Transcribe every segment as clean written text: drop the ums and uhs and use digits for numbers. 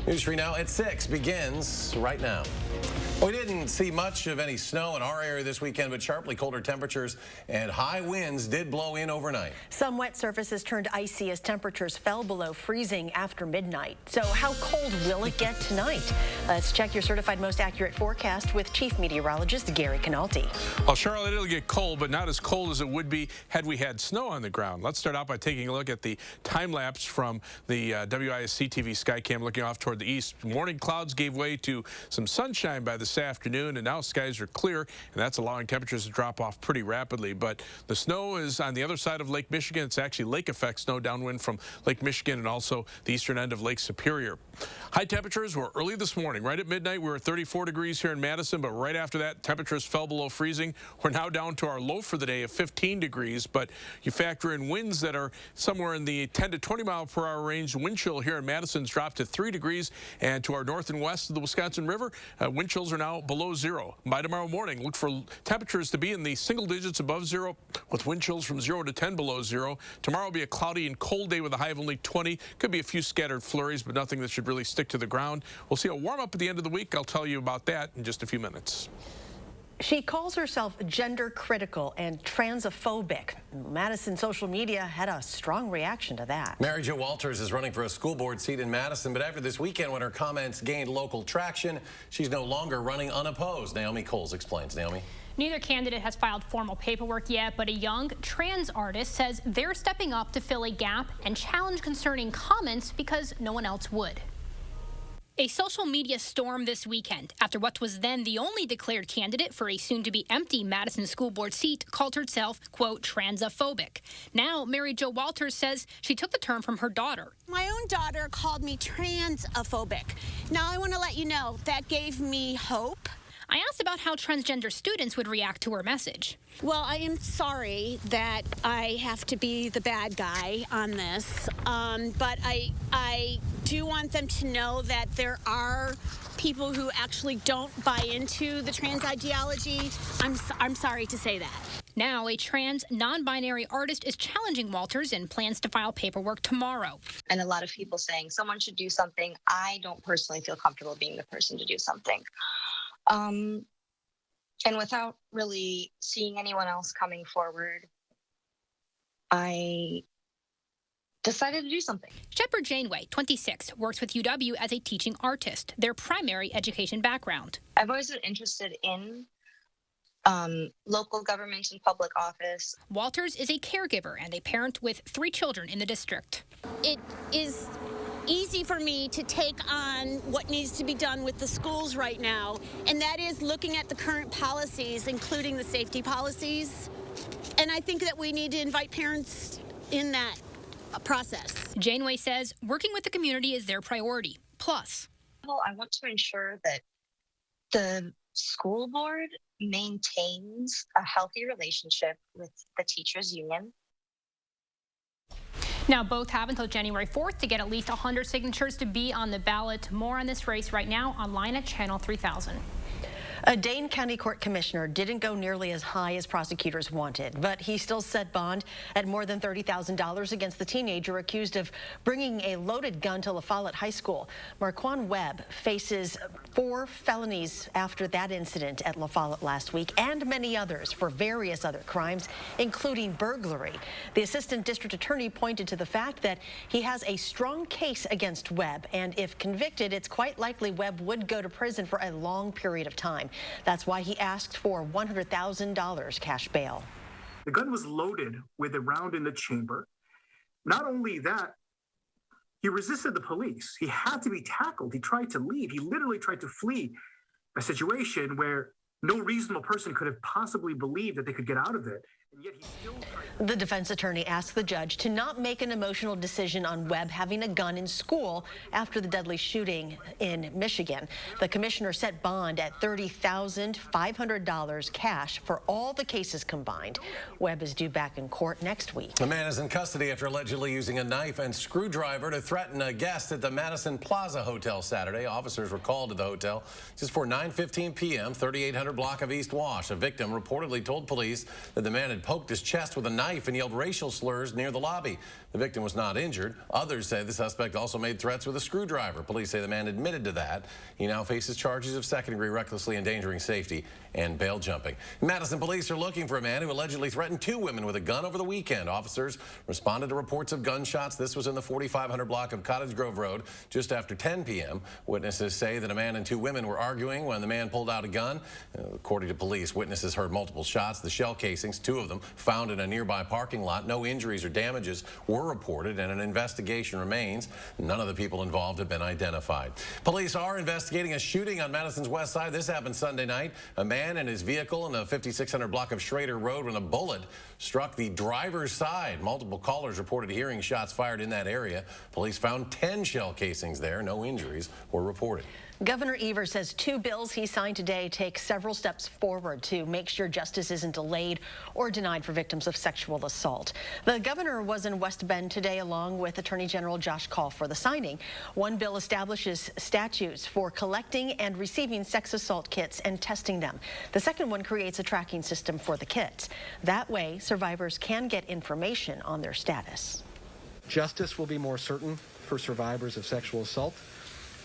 News 3 Now at 6 begins right now. We didn't see much of any snow in our area this weekend, but sharply colder temperatures and high winds did blow in overnight. Some wet surfaces turned icy as temperatures fell below freezing after midnight. So how cold will it get tonight? Let's check your certified most accurate forecast with Chief Meteorologist Gary Canalti. Well, Charlotte, it'll get cold, but not as cold as it would be had we had snow on the ground. Let's start out by taking a look at the time lapse from the WISC TV Skycam looking off toward the east. Morning clouds gave way to some sunshine by this afternoon, and now skies are clear, and that's allowing temperatures to drop off pretty rapidly. But the snow is on the other side of Lake Michigan. It's actually lake effect snow downwind from Lake Michigan and also the eastern end of Lake Superior. High temperatures were early this morning. Right at midnight, we were 34 degrees here in Madison, but right after that, temperatures fell below freezing. We're now down to our low for the day of 15 degrees, but you factor in winds that are somewhere in the 10 to 20 mile per hour range. Wind chill here in Madison's dropped to 3 degrees, and to our north and west of the Wisconsin River, wind chills are now below zero. By tomorrow morning, look for temperatures to be in the single digits above zero with wind chills from 0 to 10 below zero. Tomorrow will be a cloudy and cold day with a high of only 20. Could be a few scattered flurries, but nothing that should really stick to the ground. We'll see a warm up at the end of the week. I'll tell you about that in just a few minutes. She calls herself gender critical and transphobic. Madison social media had a strong reaction to that. Mary Jo Walters is running for a school board seat in Madison, but after this weekend when her comments gained local traction, she's no longer running unopposed. Naomi Coles explains. Naomi? Neither candidate has filed formal paperwork yet, but a young trans artist says they're stepping up to fill a gap and challenge concerning comments because no one else would. A social media storm this weekend after what was then the only declared candidate for a soon-to-be empty Madison school board seat called herself, quote, transphobic. Now, Mary Jo Walters says she took the term from her daughter. My own daughter called me transphobic. Now, I want to let you know that gave me hope. I asked about how transgender students would react to her message. Well, I am sorry that I have to be the bad guy on this, but I do want them to know that there are people who actually don't buy into the trans ideology. I'm sorry to say that. Now, a trans, non-binary artist is challenging Walters and plans to file paperwork tomorrow. And a lot of people saying someone should do something. I don't personally feel comfortable being the person to do something. And without really seeing anyone else coming forward, I decided to do something. Shepard Janeway, 26, works with UW as a teaching artist, their primary education background. I've always been interested in local government and public office. Walters is a caregiver and a parent with 3 children in the district. It is easy for me to take on what needs to be done with the schools right now, and that is looking at the current policies, including the safety policies. And I think that we need to invite parents in that process. Janeway says working with the community is their priority. Plus, I want to ensure that the school board maintains a healthy relationship with the teachers union. now, both have until January 4th to get at least 100 signatures to be on the ballot. More on this race right now online at Channel 3000. A Dane County Court commissioner didn't go nearly as high as prosecutors wanted, but he still set bond at more than $30,000 against the teenager accused of bringing a loaded gun to La Follette High School. Marquand Webb faces 4 felonies after that incident at La Follette last week and many others for various other crimes, including burglary. The assistant district attorney pointed to the fact that he has a strong case against Webb, and if convicted, it's quite likely Webb would go to prison for a long period of time. That's why he asked for $100,000 cash bail. The gun was loaded with a round in the chamber. Not only that, he resisted the police. He had to be tackled. He tried to leave. He literally tried to flee a situation where no reasonable person could have possibly believed that they could get out of it. And yet he still tried. The defense attorney asked the judge to not make an emotional decision on Webb having a gun in school after the deadly shooting in Michigan. The commissioner set bond at $30,500 cash for all the cases combined. Webb is due back in court next week. A man is in custody after allegedly using a knife and screwdriver to threaten a guest at the Madison Plaza Hotel Saturday. Officers were called to the hotel just before 9:15 p.m., 3800 block of East Wash. A victim reportedly told police that the man had had poked his chest with a knife and yelled racial slurs near the lobby. The victim was not injured. Others say the suspect also made threats with a screwdriver. Police say the man admitted to that. He now faces charges of second-degree recklessly endangering safety and bail jumping. Madison police are looking for a man who allegedly threatened 2 women with a gun over the weekend. Officers responded to reports of gunshots. This was in the 4500 block of Cottage Grove Road just after 10 p.m. Witnesses say that a man and 2 women were arguing when the man pulled out a gun. According to police, witnesses heard multiple shots. The shell casings, 2 of them, found in a nearby parking lot. No injuries or damages were reported, and an investigation remains. None of the people involved have been identified. Police are investigating a shooting on Madison's west side. This happened Sunday night. A man in his vehicle in the 5600 block of Schrader Road when a bullet struck the driver's side. Multiple callers reported hearing shots fired in that area. Police found 10 shell casings there. No injuries were reported. Governor Evers says 2 bills he signed today take several steps forward to make sure justice isn't delayed or denied for victims of sexual assault. The governor was in West Bend today along with Attorney General Josh Kaul for the signing. One bill establishes statutes for collecting and receiving sex assault kits and testing them. The second one creates a tracking system for the kits. That way, survivors can get information on their status. Justice will be more certain for survivors of sexual assault,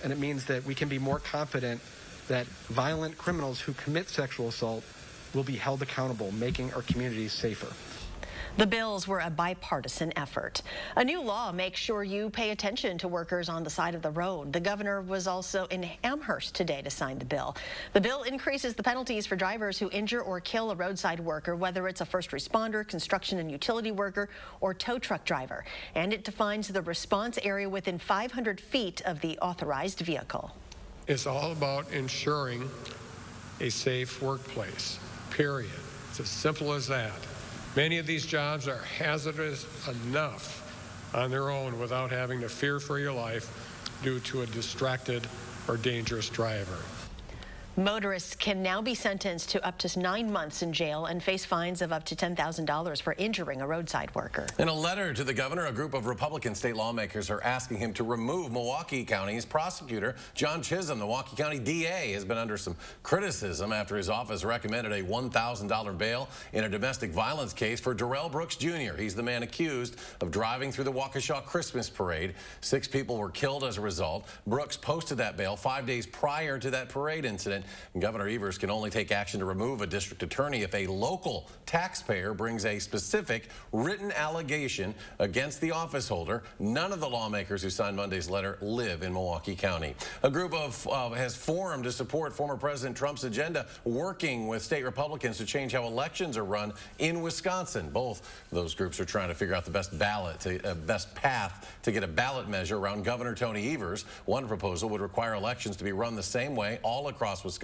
and it means that we can be more confident that violent criminals who commit sexual assault will be held accountable, making our communities safer. The bills were a bipartisan effort. A new law makes sure you pay attention to workers on the side of the road. The governor was also in Amherst today to sign the bill. The bill increases the penalties for drivers who injure or kill a roadside worker, whether it's a first responder, construction and utility worker, or tow truck driver. And it defines the response area within 500 feet of the authorized vehicle. It's all about ensuring a safe workplace, period. It's as simple as that. Many of these jobs are hazardous enough on their own without having to fear for your life due to a distracted or dangerous driver. Motorists can now be sentenced to up to 9 months in jail and face fines of up to $10,000 for injuring a roadside worker. In a letter to the governor, a group of Republican state lawmakers are asking him to remove Milwaukee County's prosecutor. John Chisholm, the Milwaukee County DA, has been under some criticism after his office recommended a $1,000 bail in a domestic violence case for Darrell Brooks Jr. He's the man accused of driving through the Waukesha Christmas parade. 6 people were killed as a result. Brooks posted that bail 5 days prior to that parade incident. Governor Evers can only take action to remove a district attorney if a local taxpayer brings a specific written allegation against the office holder. None of the lawmakers who signed Monday's letter live in Milwaukee County. A group has formed to support former President Trump's agenda, working with state Republicans to change how elections are run in Wisconsin. Both of those groups are trying to figure out the best path to get a ballot measure around Governor Tony Evers. One proposal would require elections to be run the same way all across Wisconsin,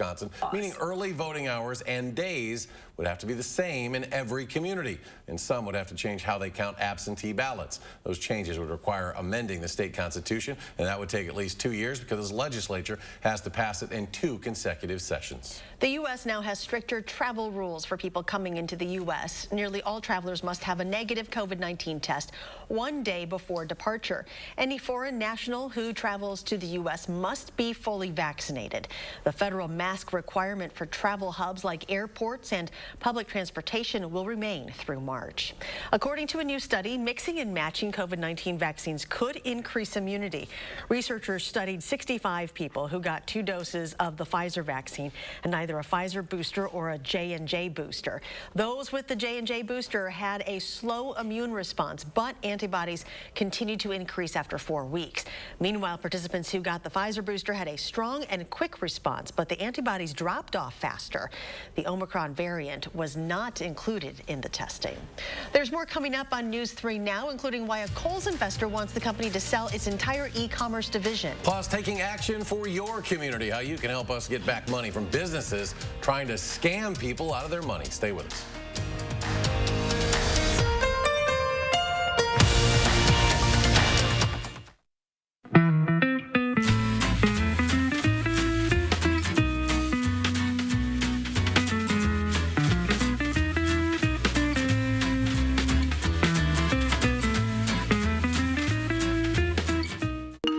meaning early voting hours and days would have to be the same in every community, and some would have to change how they count absentee ballots. Those changes would require amending the state constitution, and that would take at least 2 years because the legislature has to pass it in 2 consecutive sessions. The U.S. now has stricter travel rules for people coming into the U.S. Nearly all travelers must have a negative COVID-19 test 1 day before departure. Any foreign national who travels to the U.S. must be fully vaccinated. The federal mask requirement for travel hubs like airports and public transportation will remain through March. According to a new study, mixing and matching COVID-19 vaccines could increase immunity. Researchers studied 65 people who got 2 doses of the Pfizer vaccine and either a Pfizer booster or a J&J booster. Those with the J&J booster had a slow immune response, but antibodies continued to increase after 4 weeks. Meanwhile, participants who got the Pfizer booster had a strong and quick response, but the antibodies dropped off faster. The Omicron variant was not included in the testing. There's more coming up on News 3 Now, including why a Kohl's investor wants the company to sell its entire e-commerce division. Plus, taking action for your community, how you can help us get back money from businesses trying to scam people out of their money. Stay with us.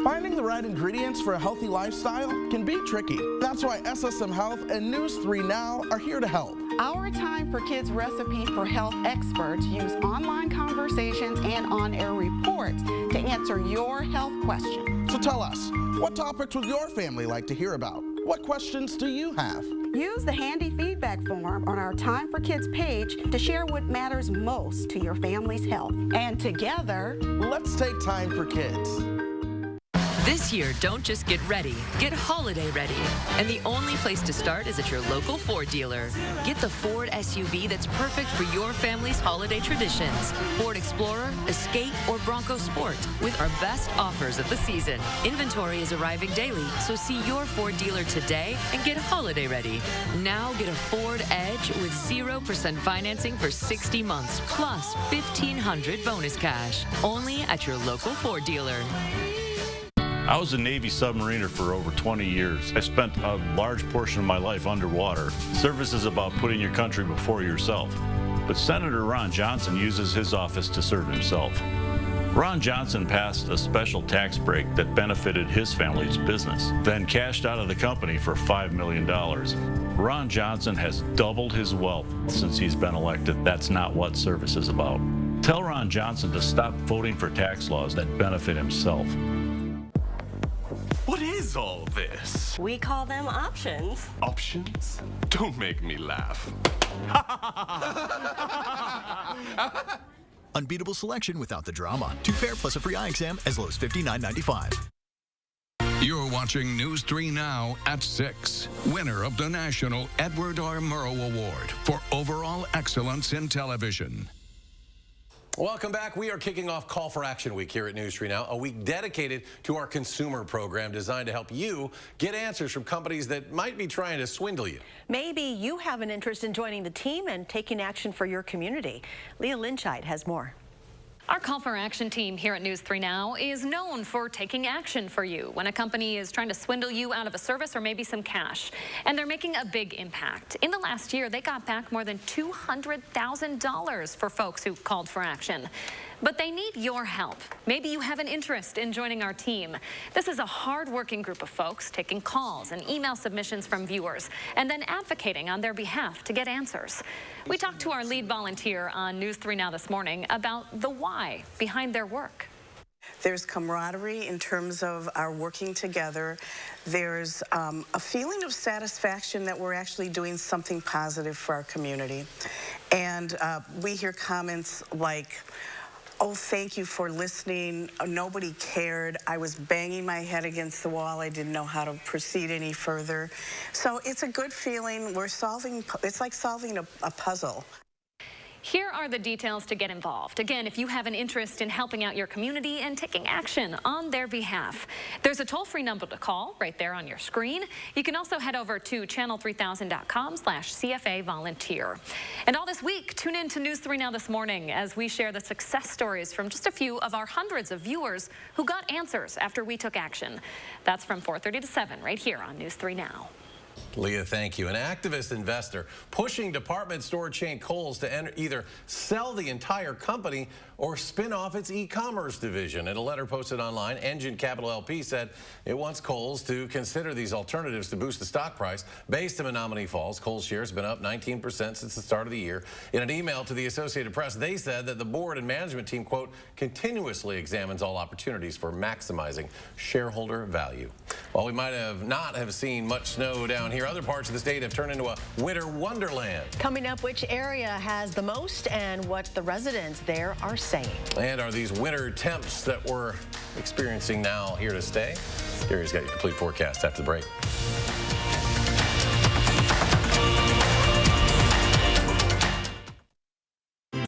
Finding the right ingredients for a healthy lifestyle can be tricky. That's why SSM Health and News 3 Now are here to help. Our Time for Kids recipe for health experts use online conversations and on-air reports to answer your health questions. So tell us, what topics would your family like to hear about? What questions do you have? Use the handy feedback form on our Time for Kids page to share what matters most to your family's health. And together, let's take time for kids. This year, don't just get ready, get holiday ready. And the only place to start is at your local Ford dealer. Get the Ford SUV that's perfect for your family's holiday traditions. Ford Explorer, Escape, or Bronco Sport with our best offers of the season. Inventory is arriving daily, so see your Ford dealer today and get holiday ready. Now get a Ford Edge with 0% financing for 60 months, plus $1,500 bonus cash. Only at your local Ford dealer. I was a Navy submariner for over 20 years. I spent a large portion of my life underwater. Service is about putting your country before yourself. But Senator Ron Johnson uses his office to serve himself. Ron Johnson passed a special tax break that benefited his family's business, then cashed out of the company for $5 million. Ron Johnson has doubled his wealth since he's been elected. That's not what service is about. Tell Ron Johnson to stop voting for tax laws that benefit himself. What is all this? We call them options. Options? Don't make me laugh. Unbeatable selection without the drama. 2 pair plus a free eye exam as low as $59.95. You're watching News 3 Now at 6. Winner of the National Edward R. Murrow Award for Overall Excellence in Television. Welcome back. We are kicking off Call for Action Week here at News 3 Now, a week dedicated to our consumer program designed to help you get answers from companies that might be trying to swindle you. Maybe you have an interest in joining the team and taking action for your community. Leah Lynchite has more. Our Call for Action team here at News 3 Now is known for taking action for you when a company is trying to swindle you out of a service or maybe some cash. And they're making a big impact. In the last year, they got back more than $200,000 for folks who called for action. But they need your help. Maybe you have an interest in joining our team. This is a hard-working group of folks taking calls and email submissions from viewers and then advocating on their behalf to get answers. We talked to our lead volunteer on News 3 Now this morning about the why behind their work. There's camaraderie in terms of our working together. There's a feeling of satisfaction that we're actually doing something positive for our community. And we hear comments like, "Oh, thank you for listening. Nobody cared. I was banging my head against the wall. I didn't know how to proceed any further." So it's a good feeling. It's like solving a puzzle. Here are the details to get involved. Again, if you have an interest in helping out your community and taking action on their behalf, there's a toll-free number to call right there on your screen. You can also head over to channel3000.com/CFA volunteer. And all this week, tune in to News 3 Now this morning as we share the success stories from just a few of our hundreds of viewers who got answers after we took action. That's from 4:30 to 7 right here on News 3 Now. Leah, thank you. An activist investor pushing department store chain Kohl's to either sell the entire company or spin off its e-commerce division. In a letter posted online, Engine Capital LP said it wants Kohl's to consider these alternatives to boost the stock price. Based on Menominee Falls, Kohl's shares have been up 19% since the start of the year. In an email to the Associated Press, they said that the board and management team, quote, continuously examines all opportunities for maximizing shareholder value. While we might not have seen much snow down here, other parts of the state have turned into a winter wonderland. Coming up, which area has the most and what the residents there are saying. And are these winter temps that we're experiencing now here to stay? Gary's got your complete forecast after the break.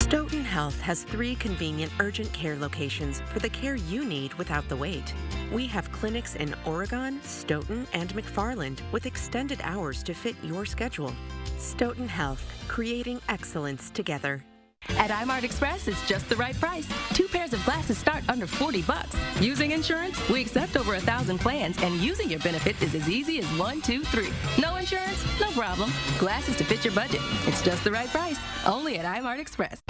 Stoughton Health has 3 convenient urgent care locations for the care you need without the wait. We have clinics in Oregon, Stoughton, and McFarland with extended hours to fit your schedule. Stoughton Health, creating excellence together. At iMart Express, it's just the right price. 2 pairs of glasses start under $40. Using insurance? We accept over 1,000 plans, and using your benefits is as easy as 1, 2, 3. No insurance? No problem. Glasses to fit your budget. It's just the right price. Only at iMart Express.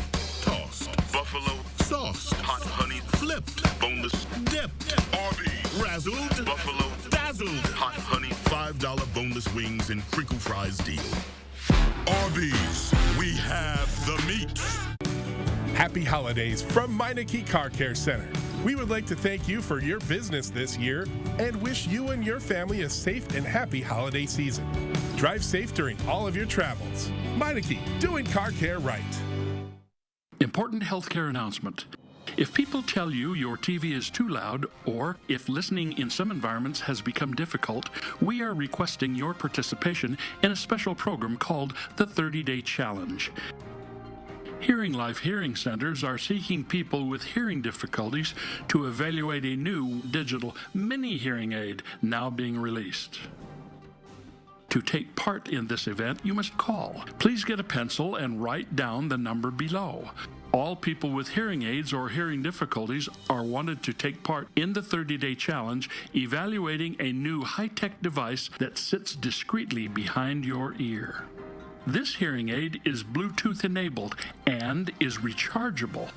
Tossed, buffalo, sauced, hot honey, flipped, boneless, dipped, Arby's, razzled, buffalo, dazzled, hot honey, $5 boneless wings and crinkle fries deal. Arby's, we have the meat. Happy holidays from Meineke Car Care Center. We would like to thank you for your business this year and wish you and your family a safe and happy holiday season. Drive safe during all of your travels. Meineke, doing car care right. Important healthcare announcement. If people tell you your TV is too loud, or if listening in some environments has become difficult, we are requesting your participation in a special program called the 30-Day Challenge. Hearing Life Hearing Centers are seeking people with hearing difficulties to evaluate a new digital mini hearing aid now being released. To take part in this event, you must call. Please get a pencil and write down the number below. All people with hearing aids or hearing difficulties are wanted to take part in the 30-Day Challenge, evaluating a new high-tech device that sits discreetly behind your ear. This hearing aid is Bluetooth enabled and is rechargeable.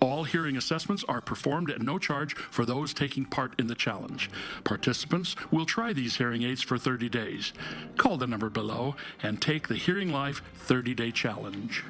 All hearing assessments are performed at no charge for those taking part in the challenge. Participants will try these hearing aids for 30 days. Call the number below and take the Hearing Life 30-Day Challenge.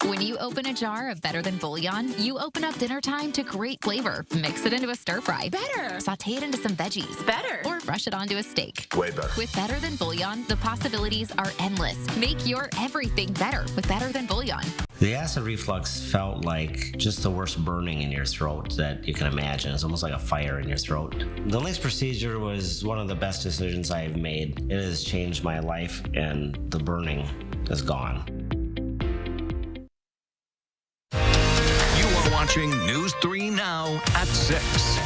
When you open a jar of Better Than Bouillon, you open up dinner time to great flavor. Mix it into a stir fry. Better. Saute it into some veggies. Better. Or brush it onto a steak. Way better. With Better Than Bouillon, the possibilities are endless. Make your everything better with Better Than Bouillon. The acid reflux felt like just the worst burning in your throat that you can imagine. It's almost like a fire in your throat. The LINX procedure was one of the best decisions I've made. It has changed my life, and the burning is gone. Watching News 3 Now at 6.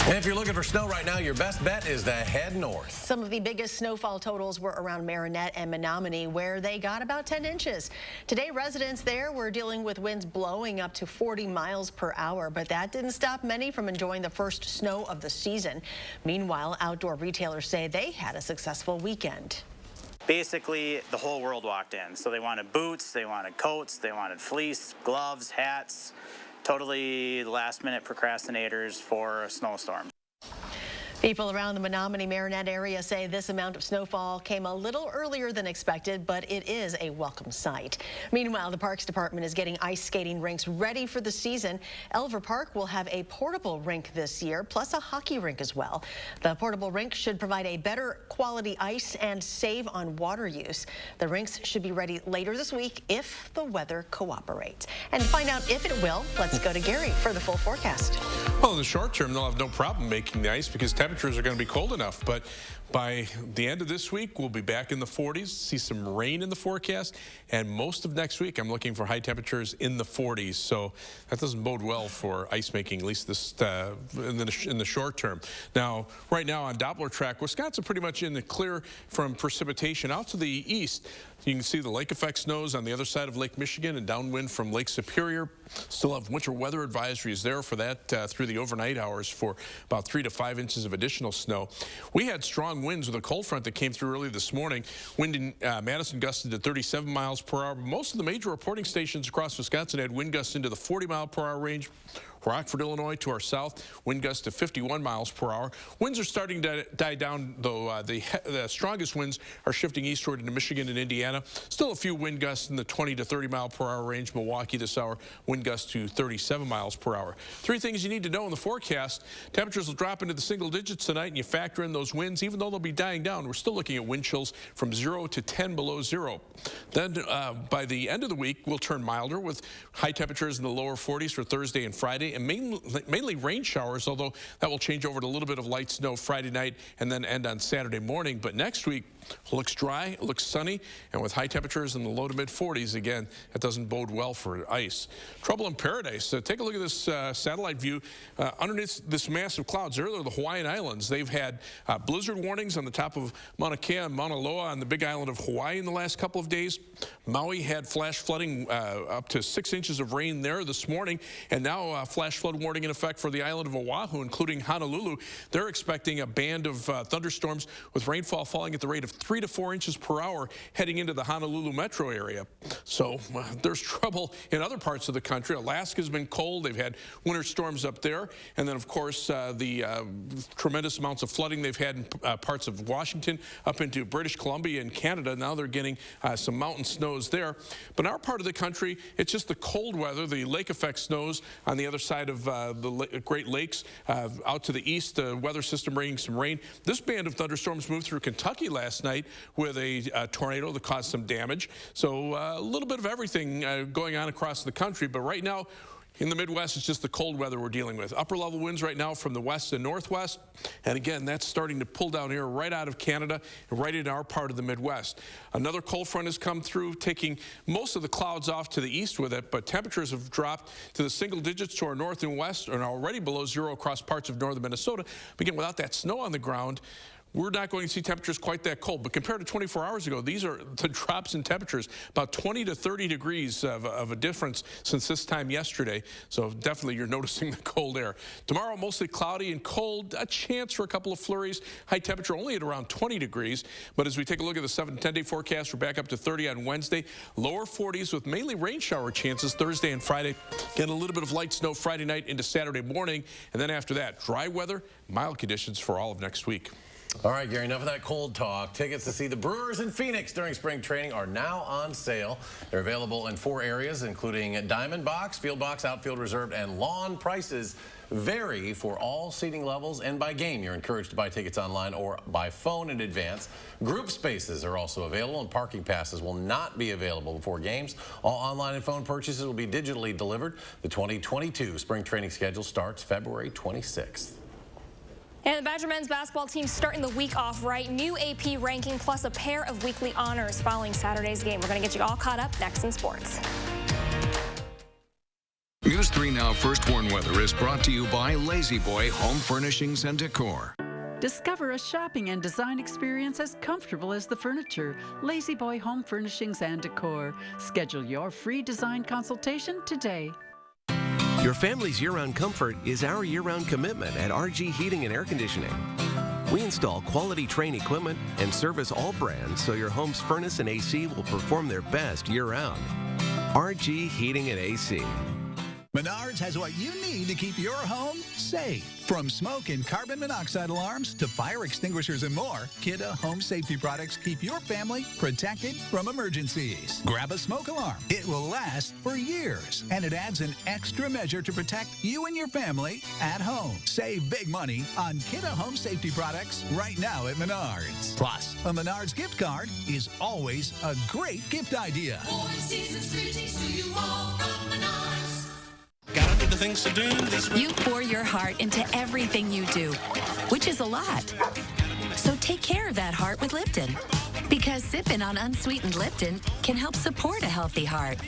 And if you're looking for snow right now, your best bet is to head north. Some of the biggest snowfall totals were around Marinette and Menominee, where they got about 10 inches. Today, residents there were dealing with winds blowing up to 40 miles per hour, but that didn't stop many from enjoying the first snow of the season. Meanwhile, outdoor retailers say they had a successful weekend. Basically, the whole world walked in. So they wanted boots, they wanted coats, they wanted fleece, gloves, hats. Totally last-minute procrastinators for a snowstorm. People around the Menominee Marinette area say this amount of snowfall came a little earlier than expected, but it is a welcome sight. Meanwhile, the Parks Department is getting ice skating rinks ready for the season. Elver Park will have a portable rink this year, plus a hockey rink as well. The portable rink should provide a better quality ice and save on water use. The rinks should be ready later this week if the weather cooperates. And to find out if it will, let's go to Gary for the full forecast. Well, in the short term, they'll have no problem making the ice because temperatures are going to be cold enough. But by the end of this week, we'll be back in the 40s, see some rain in the forecast, and most of next week, I'm looking for high temperatures in the 40s. So that doesn't bode well for ice making, at least this in the short term. Now, right now on Doppler track, Wisconsin pretty much in the clear from precipitation. Out to the east, you can see the lake effect snows on the other side of Lake Michigan and downwind from Lake Superior. Still have winter weather advisories there for that through the overnight hours for about 3 to 5 inches of additional snow. We had strong winds with a cold front that came through early this morning. Wind in Madison gusted to 37 miles per hour. Most of the major reporting stations across Wisconsin had wind gusts into the 40-mile-per-hour range. Rockford, Illinois, to our south, wind gusts to 51 miles per hour. Winds are starting to die down, though. The strongest winds are shifting eastward into Michigan and Indiana. Still a few wind gusts in the 20 to 30 mile per hour range. Milwaukee this hour, wind gusts to 37 miles per hour. 3 things you need to know in the forecast. Temperatures will drop into the single digits tonight, and you factor in those winds. Even though they'll be dying down, we're still looking at wind chills from 0 to 10 below 0. Then by the end of the week, we'll turn milder with high temperatures in the lower 40s for Thursday and Friday, and mainly rain showers, although that will change over to a little bit of light snow Friday night and then end on Saturday morning. But next week looks dry, looks sunny, and with high temperatures in the low to mid 40s, again, that doesn't bode well for ice. Trouble in paradise. Take a look at this satellite view. Underneath this massive clouds, earlier the Hawaiian Islands, they've had blizzard warnings on the top of Mauna Kea and Mauna Loa on the big island of Hawaii in the last couple of days. Maui had flash flooding up to 6 inches of rain there this morning, and now flash flash flood warning in effect for the island of Oahu, including Honolulu. They're expecting a band of thunderstorms with rainfall falling at the rate of 3 to 4 inches per hour heading into the Honolulu metro area. So there's trouble in other parts of the country. Alaska's been cold. They've had winter storms up there. And then, of course, the tremendous amounts of flooding they've had in parts of Washington up into British Columbia and Canada. Now they're getting some mountain snows there. But in our part of the country, it's just the cold weather, the lake effect snows on the other side of the Great Lakes. Out to the east, the weather system bringing some rain. This band of thunderstorms moved through Kentucky last night with a tornado that caused some damage. So a little bit of everything going on across the country. But right now, in the Midwest, it's just the cold weather we're dealing with. Upper level winds right now from the west and northwest. And again, that's starting to pull down air right out of Canada and right into our part of the Midwest. Another cold front has come through, taking most of the clouds off to the east with it, but temperatures have dropped to the single digits to our north and west and are already below zero across parts of northern Minnesota. But again, without that snow on the ground, we're not going to see temperatures quite that cold. But compared to 24 hours ago, these are the drops in temperatures, about 20 to 30 degrees of a difference since this time yesterday. So definitely you're noticing the cold air. Tomorrow, mostly cloudy and cold, a chance for a couple of flurries. High temperature only at around 20 degrees. But as we take a look at the 7 to 10-day forecast, we're back up to 30 on Wednesday. Lower 40s with mainly rain shower chances Thursday and Friday. Getting a little bit of light snow Friday night into Saturday morning. And then after that, dry weather, mild conditions for all of next week. All right, Gary, enough of that cold talk. Tickets to see the Brewers in Phoenix during spring training are now on sale. They're available in 4 areas, including Diamond Box, Field Box, Outfield Reserved, and Lawn. Prices vary for all seating levels and by game. You're encouraged to buy tickets online or by phone in advance. Group spaces are also available, and parking passes will not be available before games. All online and phone purchases will be digitally delivered. The 2022 spring training schedule starts February 26th. And the Badger men's basketball team starting the week off right. New AP ranking plus a pair of weekly honors following Saturday's game. We're going to get you all caught up next in sports. News 3 Now First Warn Weather is brought to you by Lazy Boy Home Furnishings and Decor. Discover a shopping and design experience as comfortable as the furniture. Lazy Boy Home Furnishings and Decor. Schedule your free design consultation today. Your family's year-round comfort is our year-round commitment at RG Heating and Air Conditioning. We install quality Trane equipment and service all brands so your home's furnace and AC will perform their best year-round. RG Heating and AC. Menards has what you need to keep your home safe. From smoke and carbon monoxide alarms to fire extinguishers and more, Kidde Home Safety products keep your family protected from emergencies. Grab a smoke alarm. It will last for years, and it adds an extra measure to protect you and your family at home. Save big money on Kidde Home Safety products right now at Menards. Plus, a Menards gift card is always a great gift idea. Things to do this week. You pour your heart into everything you do, which is a lot. So take care of that heart with Lipton. Because sipping on unsweetened Lipton can help support a healthy heart.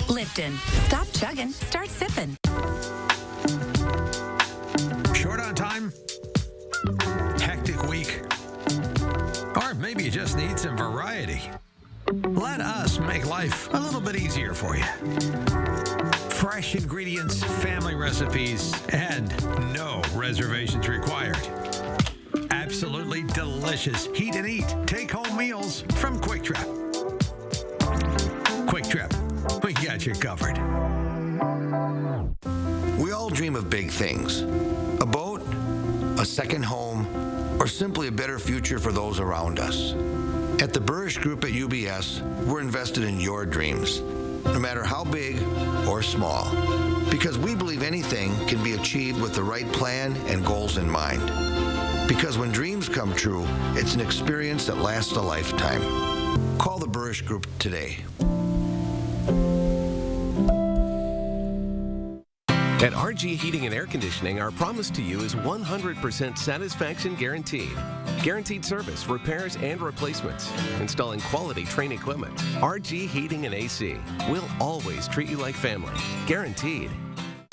Lipton. Stop chugging, start sipping. Short on time? Hectic week? Or maybe you just need some variety. Let us make life a little bit easier for you. Fresh ingredients, family recipes, and no reservations required. Absolutely delicious heat and eat take-home meals from Quick Trip. Quick Trip, we got you covered. We all dream of big things. A boat, a second home, or simply a better future for those around us. At the Burrish Group at UBS, we're invested in your dreams, no matter how big or small, because we believe anything can be achieved with the right plan and goals in mind. Because when dreams come true, it's an experience that lasts a lifetime. Call the Burrish Group today. At RG Heating and Air Conditioning, our promise to you is 100% satisfaction guaranteed. Guaranteed service, repairs, and replacements. Installing quality Trane equipment. RG Heating and AC. We'll always treat you like family. Guaranteed.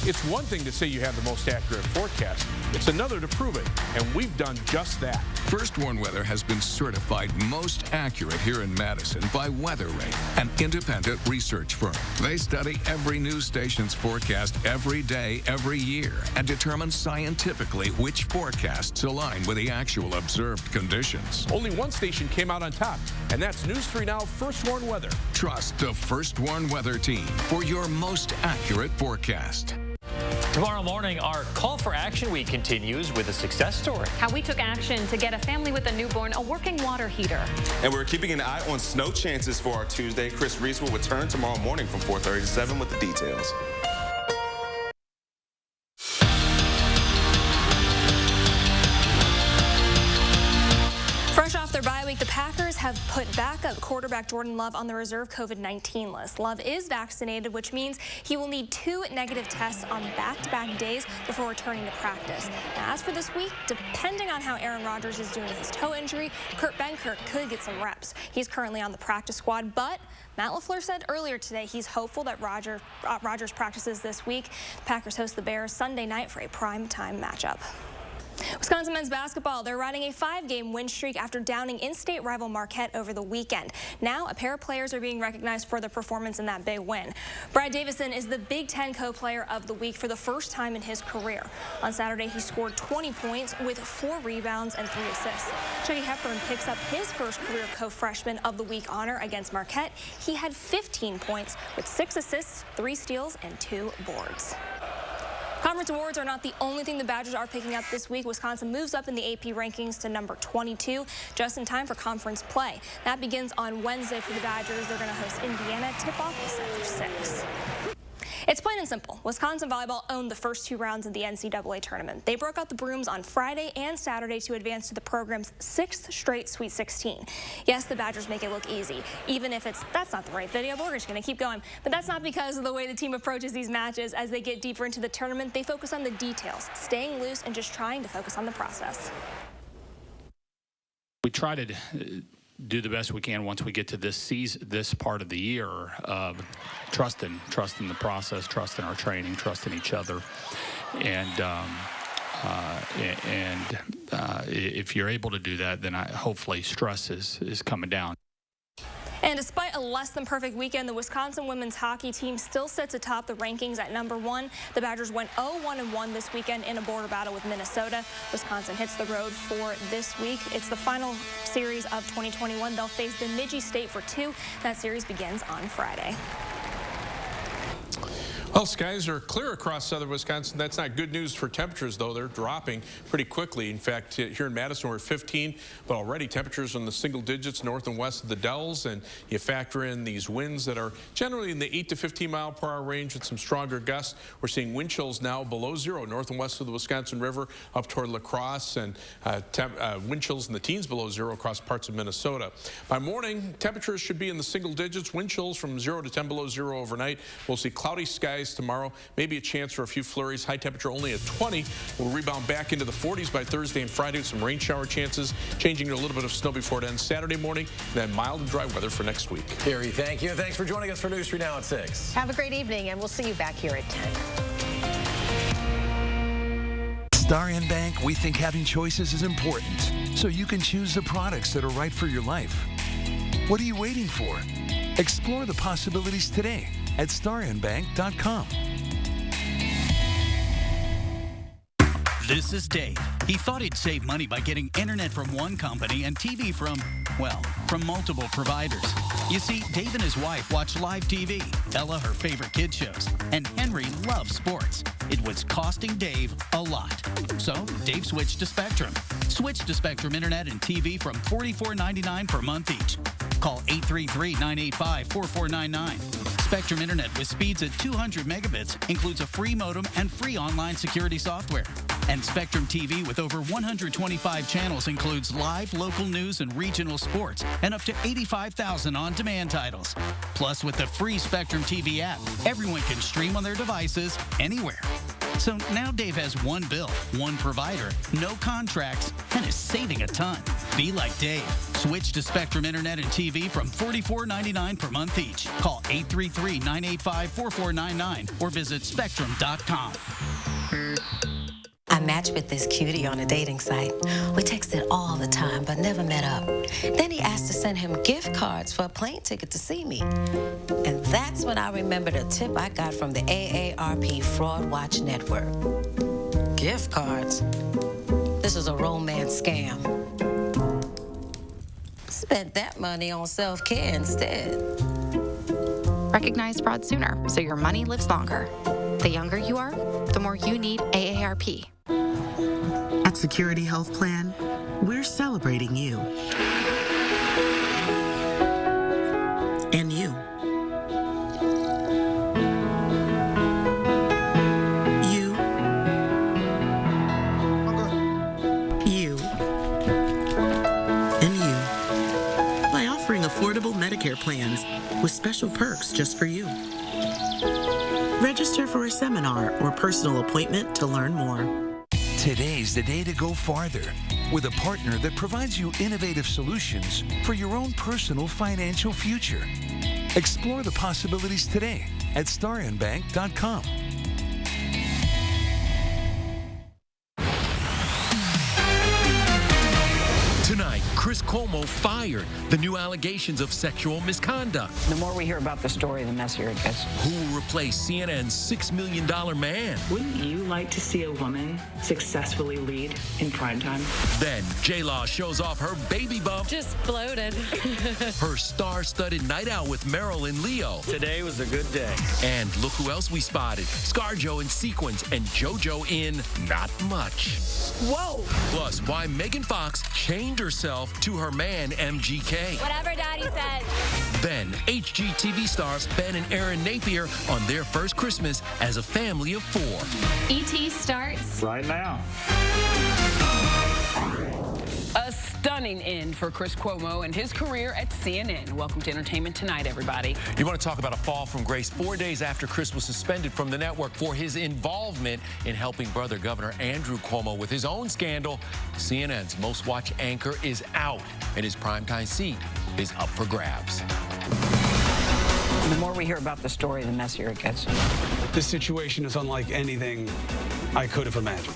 It's one thing to say you have the most accurate forecast. It's another to prove it, and we've done just that. First Warn Weather has been certified most accurate here in Madison by WeatherRate, an independent research firm. They study every news station's forecast every day, every year, and determine scientifically which forecasts align with the actual observed conditions. Only one station came out on top, and that's News 3 Now First Warn Weather. Trust the First Warn Weather team for your most accurate forecast. Tomorrow morning, our Call for Action Week continues with a success story. How we took action to get a family with a newborn a working water heater. And we're keeping an eye on snow chances for our Tuesday. Chris Reese will return tomorrow morning from 4:30 to 7 with the details. Fresh off their bye week, the Packers have put backup quarterback Jordan Love on the reserve COVID-19 list. Love is vaccinated, which means he will need 2 negative tests on back-to-back days before returning to practice. Now, as for this week, depending on how Aaron Rodgers is doing with his toe injury, Kurt Benkert could get some reps. He's currently on the practice squad, but Matt LaFleur said earlier today he's hopeful that Rodgers practices this week. The Packers host the Bears Sunday night for a prime-time matchup. Wisconsin men's basketball, they're riding a 5-game win streak after downing in-state rival Marquette over the weekend. Now, a pair of players are being recognized for their performance in that big win. Brad Davison is the Big Ten co-player of the week for the first time in his career. On Saturday, he scored 20 points with 4 rebounds and 3 assists. Chucky Hepburn picks up his first career co-freshman of the week honor against Marquette. He had 15 points with 6 assists, 3 steals, and 2 boards. Conference awards are not the only thing the Badgers are picking up this week. Wisconsin moves up in the AP rankings to number 22, just in time for conference play. That begins on Wednesday for the Badgers. They're going to host Indiana. Tip-off is set for 6. It's plain and simple. Wisconsin volleyball owned the first 2 rounds of the NCAA tournament. They broke out the brooms on Friday and Saturday to advance to the program's 6th straight Sweet 16. Yes, the Badgers make it look easy, even if that's not the right video, but we're just going to keep going. But that's not because of the way the team approaches these matches. As they get deeper into the tournament, they focus on the details, staying loose and just trying to focus on the process. We try to do the best we can once we get to this season, this part of the year, trusting the process, trusting our training, trusting each other, and if you're able to do that, then hopefully stress is coming down. And despite a less than perfect weekend, the Wisconsin women's hockey team still sits atop the rankings at number 1. The Badgers went 0-1-1 this weekend in a border battle with Minnesota. Wisconsin hits the road for this week. It's the final series of 2021. They'll face Bemidji State for 2. That series begins on Friday. Well, skies are clear across southern Wisconsin. That's not good news for temperatures, though. They're dropping pretty quickly. In fact, here in Madison, we're at 15, but already temperatures in the single digits north and west of the Dells, and you factor in these winds that are generally in the 8 to 15 mile per hour range with some stronger gusts. We're seeing wind chills now below 0 north and west of the Wisconsin River up toward La Crosse, and wind chills in the teens below 0 across parts of Minnesota. By morning, temperatures should be in the single digits, wind chills from 0 to 10 below 0 overnight. We'll see cloudy skies tomorrow, maybe a chance for a few flurries. High temperature only at 20. We'll rebound back into the 40s by Thursday and Friday with some rain shower chances, changing to a little bit of snow before it ends Saturday morning, then mild and dry weather for next week. Carrie, thank you. Thanks for joining us for News 3 Now at 6. Have a great evening, and we'll see you back here at 10. Starion Bank, we think having choices is important, so you can choose the products that are right for your life. What are you waiting for? Explore the possibilities today at starionbank.com. This is Dave. He thought he'd save money by getting internet from one company and TV from multiple providers. You see, Dave and his wife watch live TV, Ella her favorite kid shows, and Henry loves sports. It was costing Dave a lot. So Dave switched to Spectrum. Switch to Spectrum Internet and TV from $44.99 per month each. Call 833-985-4499. Spectrum Internet with speeds at 200 megabits includes a free modem and free online security software. And Spectrum TV with over 125 channels includes live local news and regional sports and up to 85,000 on-demand titles. Plus, with the free Spectrum TV app, everyone can stream on their devices anywhere. So now Dave has one bill, one provider, no contracts, and is saving a ton. Be like Dave. Switch to Spectrum Internet and TV from $44.99 per month each. Call 833-985-4499 or visit spectrum.com. I matched with this cutie on a dating site. We texted all the time, but never met up. Then he asked to send him gift cards for a plane ticket to see me. And that's when I remembered a tip I got from the AARP Fraud Watch Network. Gift cards? This is a romance scam. Spent that money on self-care instead. Recognize fraud sooner so your money lives longer. The younger you are, the more you need AARP. At Security Health Plan, we're celebrating you. And you. You. You. And you. By offering affordable Medicare plans with special perks just for you. Register for a seminar or personal appointment to learn more. Today's the day to go farther with a partner that provides you innovative solutions for your own personal financial future. Explore the possibilities today at starinbank.com. Tonight, Chris Cuomo fired. The new allegations of sexual misconduct. The more we hear about the story, the messier it gets. Who will replace CNN's $6 million man? Wouldn't you like to see a woman successfully lead in primetime? Then, J-Law shows off her baby bump. Just bloated. Her star-studded night out with Meryl and Leo. Today was a good day. And look who else we spotted. ScarJo in Sequence and JoJo in Not Much. Whoa! Plus, why Megan Fox chained herself to her man, MGK. Whatever Daddy said. Then, HGTV stars Ben and Aaron Napier on their first Christmas as a family of 4. ET starts right now. A stunning end for Chris Cuomo and his career at CNN. Welcome to Entertainment Tonight, everybody. You want to talk about a fall from grace 4 days after Chris was suspended from the network for his involvement in helping brother Governor Andrew Cuomo with his own scandal. CNN's most watched anchor is out, and his primetime seat is up for grabs. The more we hear about the story, the messier it gets. This situation is unlike anything I could have imagined.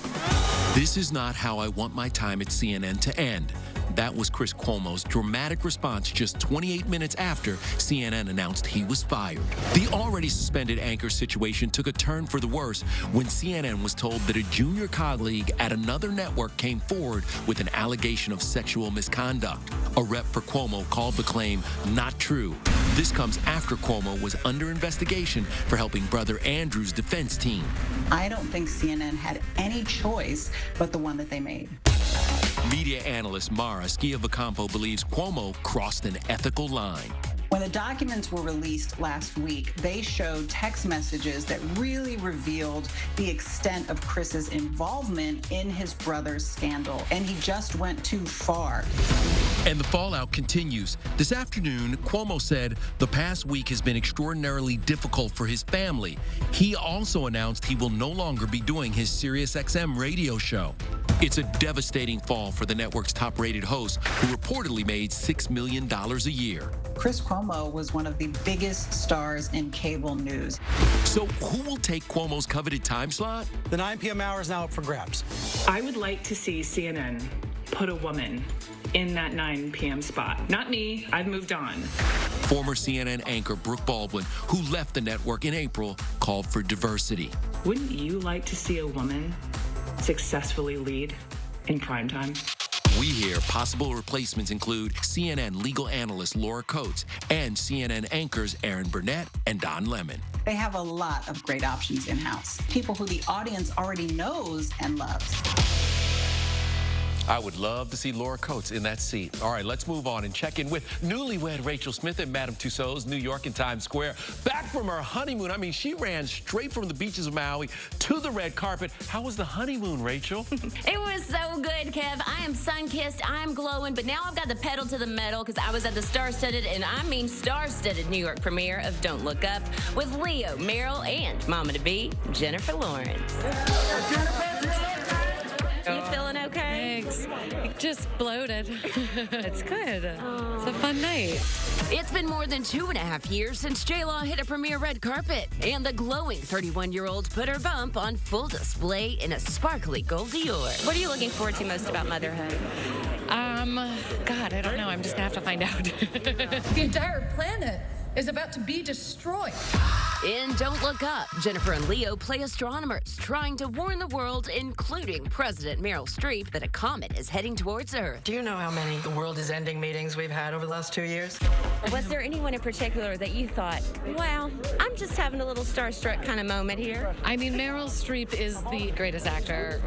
This is not how I want my time at CNN to end. That was Chris Cuomo's dramatic response just 28 minutes after CNN announced he was fired. The already suspended anchor situation took a turn for the worse when CNN was told that a junior colleague at another network came forward with an allegation of sexual misconduct. A rep for Cuomo called the claim not true. This comes after Cuomo was under investigation for helping brother Andrew's defense team. I don't think CNN had any choice but the one that they made. Media analyst Mara Schiavocampo believes Cuomo crossed an ethical line. When the documents were released last week, they showed text messages that really revealed the extent of Chris's involvement in his brother's scandal, and he just went too far. And the fallout continues. This afternoon, Cuomo said the past week has been extraordinarily difficult for his family. He also announced he will no longer be doing his SiriusXM radio show. It's a devastating fall for the network's top-rated host, who reportedly made $6 million a year. Chris Cuomo was one of the biggest stars in cable news. So who will take Cuomo's coveted time slot? The 9 p.m. hour is now up for grabs. I would like to see CNN put a woman in that 9 p.m. spot. Not me, I've moved on. Former CNN anchor Brooke Baldwin, who left the network in April, called for diversity. Wouldn't you like to see a woman successfully lead in primetime? We hear possible replacements include CNN legal analyst Laura Coates and CNN anchors Aaron Burnett and Don Lemon. They have a lot of great options in-house, people who the audience already knows and loves. I would love to see Laura Coates in that seat. All right, let's move on and check in with newlywed Rachel Smith at Madame Tussauds, New York and Times Square. Back from her honeymoon. I mean, she ran straight from the beaches of Maui to the red carpet. How was the honeymoon, Rachel? It was so good, Kev. I am sun-kissed, I'm glowing, but now I've got the pedal to the metal because I was at the star-studded, and I mean star-studded New York premiere of Don't Look Up with Leo, Meryl, and Mama-to-be, Jennifer Lawrence. You feeling okay? Thanks. Just bloated. It's good. It's a fun night. It's been more than 2.5 years since J-Law hit a premiere red carpet, and the glowing 31-year-old put her bump on full display in a sparkly gold Dior. What are you looking forward to most about motherhood? God, I don't know. I'm just gonna have to find out. The entire planet is about to be destroyed. In Don't Look Up, Jennifer and Leo play astronomers trying to warn the world, including President Meryl Streep, that a comet is heading towards Earth. Do you know how many the world is ending meetings we've had over the last 2 years? Was there anyone in particular that you thought, wow, I'm just having a little starstruck kind of moment here? I mean, Meryl Streep is the greatest actor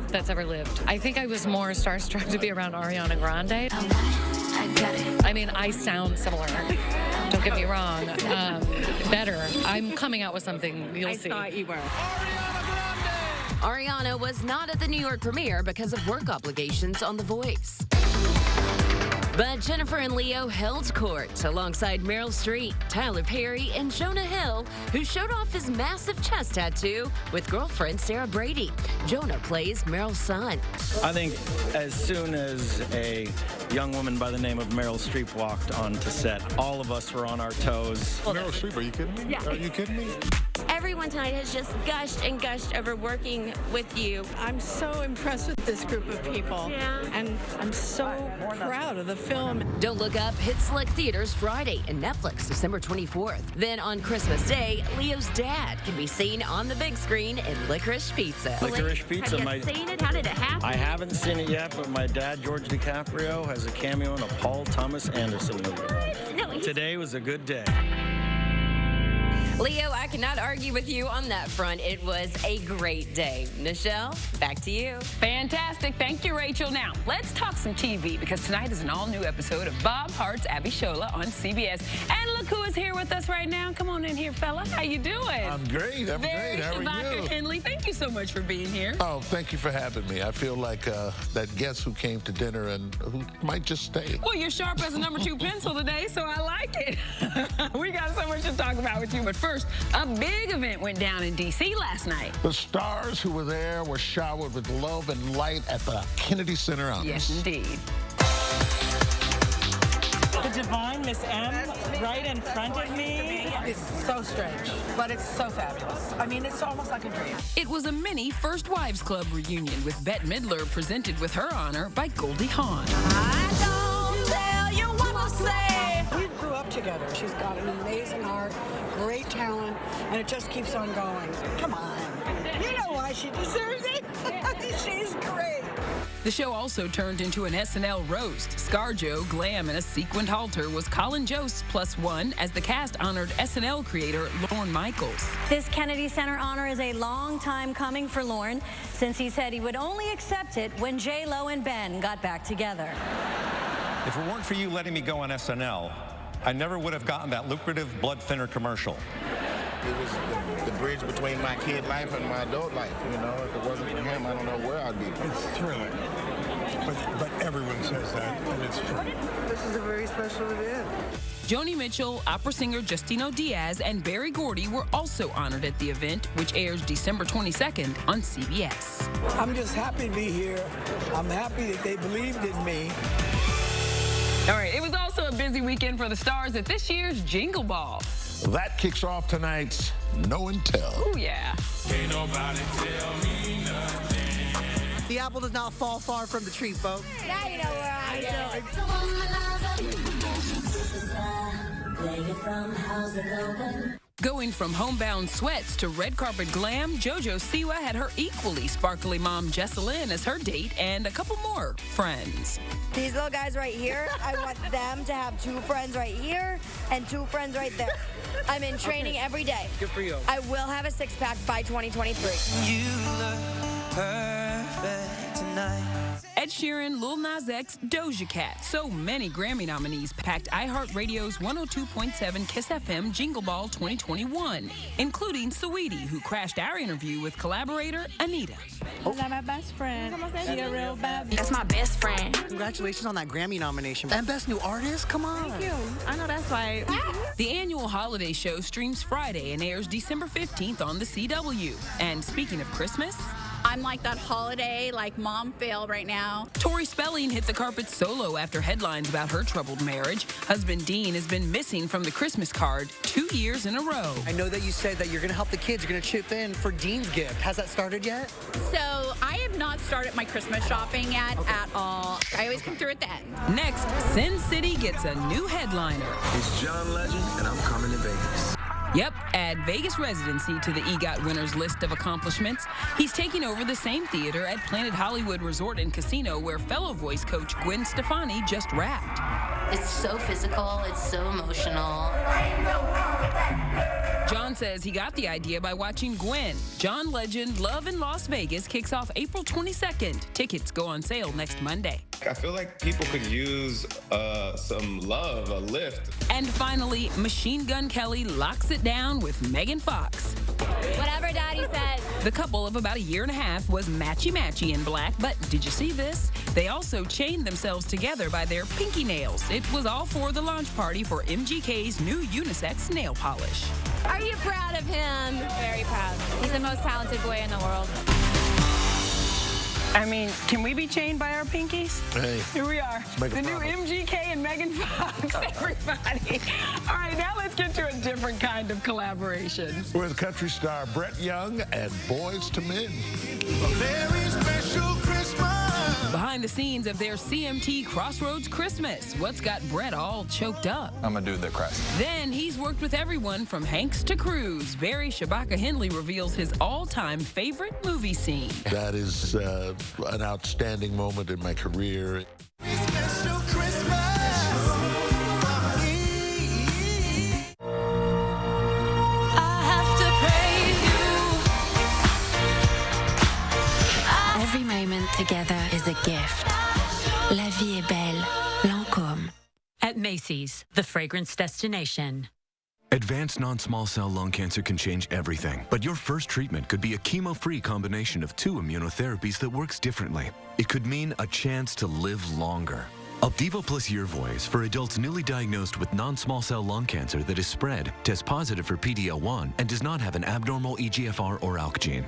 that's ever lived. I think I was more starstruck to be around Ariana Grande. I mean, I sound similar. Don't get me wrong. Better. I'm coming out with something you'll see. I thought you were. Ariana was not at the New York premiere because of work obligations on The Voice. But Jennifer and Leo held court alongside Meryl Streep, Tyler Perry, and Jonah Hill, who showed off his massive chest tattoo with girlfriend Sarah Brady. Jonah plays Meryl's son. I think as soon as a young woman by the name of Meryl Streep walked onto set, all of us were on our toes. Meryl Streep, are you kidding me? Yeah. Are you kidding me? Everyone tonight has just gushed and gushed over working with you. I'm so impressed with this group of people. Yeah. And I'm so proud of the film. Don't Look Up hits select theaters Friday and Netflix December 24th. Then on Christmas Day, Leo's dad can be seen on the big screen in Licorice Pizza. Licorice Pizza. Have you seen it? How did it happen? I haven't seen it yet, but my dad, George DiCaprio, has a cameo in a Paul Thomas Anderson movie. No, Today was a good day. Leo, I cannot argue with you on that front. It was a great day. Nichelle, back to you. Fantastic. Thank you, Rachel. Now, let's talk some TV, because tonight is an all-new episode of Bob Hart's Abishola on CBS. And look who is here with us right now. Come on in here, fella. How you doing? I'm great. I'm great. How are you? Henley, thank you so much for being here. Oh, thank you for having me. I feel like that guest who came to dinner and who might just stay. Well, you're sharp as a number 2 pencil today, so I like it. We got so much to talk about with you, but first, a big event went down in D.C. last night. The stars who were there were showered with love and light at the Kennedy Center Honors. Yes, indeed. The divine Miss M right in front of me is so strange, but it's so fabulous. I mean, it's almost like a dream. It was a mini First Wives Club reunion with Bette Midler presented with her honor by Goldie Hawn. I don't tell you what to say. We grew up together. She's got an amazing heart, great talent, and it just keeps on going. Come on. You know why she deserves it. She's great. The show also turned into an SNL roast. ScarJo, glam in a sequined halter, was Colin Jost +1 as the cast honored SNL creator Lorne Michaels. This Kennedy Center honor is a long time coming for Lorne, since he said he would only accept it when J-Lo and Ben got back together. If it weren't for you letting me go on SNL, I never would have gotten that lucrative blood thinner commercial. It was the bridge between my kid life and my adult life. You know, if it wasn't for him, I don't know where I'd be. It's thrilling, but everyone says that, and it's true. This is a very special event. Joni Mitchell, opera singer Justino Diaz, and Berry Gordy were also honored at the event, which airs December 22nd on CBS. I'm just happy to be here. I'm happy that they believed in me. All right, it was also a busy weekend for the stars at this year's Jingle Ball. That kicks off tonight's No and Tell. Oh, yeah. Ain't nobody tell me nothing. The apple does not fall far from the tree, folks. Now you know where I am. Going from homebound sweats to red carpet glam, JoJo Siwa had her equally sparkly mom Jessalyn as her date and a couple more friends. These little guys right here, I want them to have 2 friends right here and 2 friends right there. I'm in training every day. Good for you. I will have a 6-pack by 2023. You look perfect tonight. Ed Sheeran, Lil Nas X, Doja Cat. So many Grammy nominees packed iHeartRadio's 102.7 KISS FM Jingle Ball 2021, including Saweetie, who crashed our interview with collaborator Anita. Oh, that's my best friend. She a real bad. That's my best friend. Congratulations on that Grammy nomination. And Best New Artist, come on. Thank you. I know that's right. The annual holiday show streams Friday and airs December 15th on the CW. And speaking of Christmas, I'm like that holiday, mom fail right now. Tori Spelling hit the carpet solo after headlines about her troubled marriage. Husband Dean has been missing from the Christmas card 2 years in a row. I know that you said that you're going to help the kids. You're going to chip in for Dean's gift. Has that started yet? So I have not started my Christmas shopping yet at all. I always come through at the end. Next, Sin City gets a new headliner. It's John Legend, and I'm coming to Vegas. Yep, add Vegas residency to the EGOT winner's list of accomplishments. He's taking over the same theater at Planet Hollywood Resort and Casino where fellow voice coach Gwen Stefani just rapped. It's so physical, it's so emotional. John says he got the idea by watching Gwen. John Legend Love in Las Vegas kicks off April 22nd. Tickets go on sale next Monday. I feel like people could use some love, a lift. And finally, Machine Gun Kelly locks it down with Megan Fox. Whatever Daddy says. The couple of about a year and a half was matchy-matchy in black, but did you see this? They also chained themselves together by their pinky nails. It was all for the launch party for MGK's new unisex nail polish. Are you proud of him? Very proud. He's the most talented boy in the world. I mean, can we be chained by our pinkies? Hey. Here we are. The new MGK and Megan Fox, everybody. All right, now let's get to a different kind of collaboration. With country star Brett Young and Boys to Men. A very special Christmas. Behind the scenes of their CMT Crossroads Christmas, what's got Brett all choked up? I'm a dude that cries. Then he's worked with everyone from Hanks to Cruz. Barry Shabaka Henley reveals his all-time favorite movie scene. That is an outstanding moment in my career. Special Christmas for me. I have to praise you. Every moment together is a gift. La vie est belle, Lancôme. At Macy's, the fragrance destination. Advanced non-small cell lung cancer can change everything, but your first treatment could be a chemo-free combination of 2 immunotherapies that works differently. It could mean a chance to live longer. Opdivo plus Yervoy is for adults newly diagnosed with non-small cell lung cancer that is spread, tests positive for PD-L1, and does not have an abnormal EGFR or ALK gene.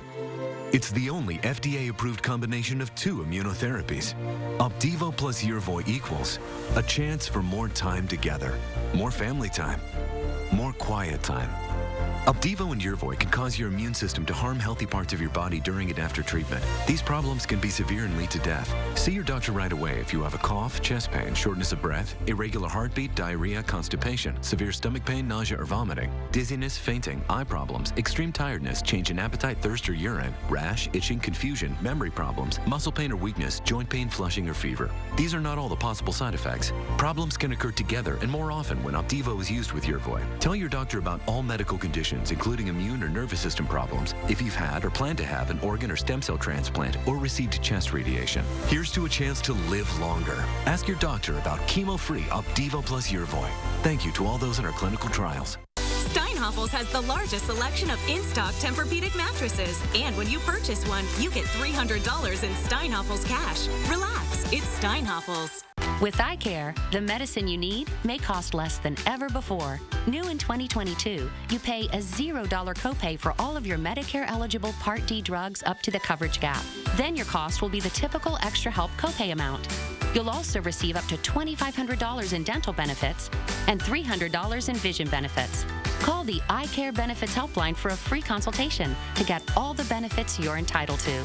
It's the only FDA-approved combination of 2 immunotherapies. Opdivo plus Yervoy equals a chance for more time together, more family time, more quiet time. Opdivo and Yervoy can cause your immune system to harm healthy parts of your body during and after treatment. These problems can be severe and lead to death. See your doctor right away if you have a cough, chest pain, shortness of breath, irregular heartbeat, diarrhea, constipation, severe stomach pain, nausea or vomiting, dizziness, fainting, eye problems, extreme tiredness, change in appetite, thirst or urine, rash, itching, confusion, memory problems, muscle pain or weakness, joint pain, flushing or fever. These are not all the possible side effects. Problems can occur together and more often when Opdivo is used with Yervoy. Tell your doctor about all medical conditions, including immune or nervous system problems, if you've had or plan to have an organ or stem cell transplant or received chest radiation. Here's to a chance to live longer. Ask your doctor about chemo-free Opdivo plus Yervoy. Thank you to all those in our clinical trials. Steinhoffels has the largest selection of in-stock Tempur-Pedic mattresses. And when you purchase one, you get $300 in Steinhoffels cash. Relax, it's Steinhoffels. With eye care, the medicine you need may cost less than ever before. New in 2022, you pay a $0 copay for all of your Medicare-eligible Part D drugs up to the coverage gap. Then your cost will be the typical extra help copay amount. You'll also receive up to $2,500 in dental benefits and $300 in vision benefits. Call the Eye Care Benefits Helpline for a free consultation to get all the benefits you're entitled to.